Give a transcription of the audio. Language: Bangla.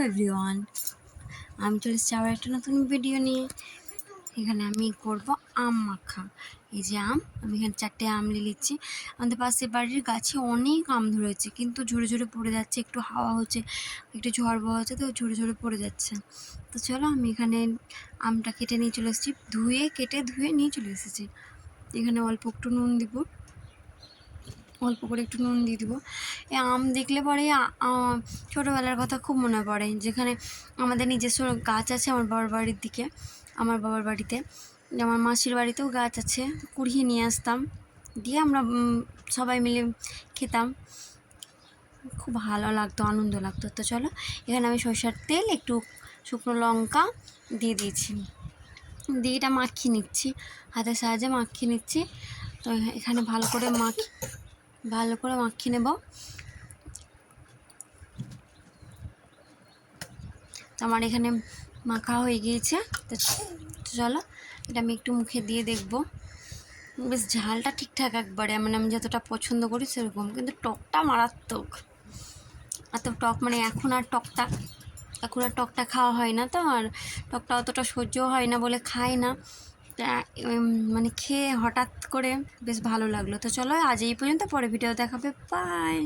এভরিওয়ান, আমি চলে এসেছি আবার একটা নতুন ভিডিও নিয়ে। এখানে আমি করব আম মাখা। এই যে আমি এখানে 4টে আম নিয়ে নিচ্ছি। আমাদের পাশের বাড়ির গাছে অনেক আম ধরেছে, কিন্তু ঝরে ঝরে পড়ে যাচ্ছে। একটু হাওয়া হচ্ছে, একটু ঝড় বওয়া হচ্ছে, তো ঝরে ঝরে পড়ে যাচ্ছে। তো চলো আমি এখানে আমটা কেটে নিয়ে চলে এসেছি, ধুয়ে নিয়ে চলে এসেছি। এখানে অল্প একটু নুন দিব, অল্প করে একটু নুন দিয়ে দেবো। এই আম দেখলে পরে ছোটোবেলার কথা খুব মনে পড়ে, যেখানে আমাদের নিজস্ব গাছ আছে আমার বাবার বাড়ির দিকে। আমার বাবার বাড়িতে, আমার মাসির বাড়িতেও গাছ আছে, কুড়িয়ে নিয়ে আসতাম, দিয়ে আমরা সবাই মিলে খেতাম। খুব ভালো লাগতো, আনন্দ লাগতো। তো চলো এখানে আমি সরষের তেল, একটু শুকনো লঙ্কা দিয়ে দিয়েছি, দিয়ে এটা মাখিয়ে নিচ্ছি, হাতের সাহায্যে মাখিয়ে নিচ্ছি। তো এখানে ভালো করে মাখিয়ে নেব। তো আমার এখানে মাখা হয়ে গিয়েছে। তো চলো এটা আমি একটু মুখে দিয়ে দেখব। বেশ ঝালটা ঠিকঠাক একবারে, মানে আমি যতটা পছন্দ করি সেরকম, কিন্তু টকটা মারাত্মক। এত টক, মানে এখন আর টকটা খাওয়া হয় না, তো আর টকটা অতটা সহ্য হয় না বলে খাই না। মানে খেয়ে হঠাৎ করে বেশ ভালো লাগলো। তো চলো আজ এই পর্যন্ত, পরে ভিডিও দেখাবে, বাই।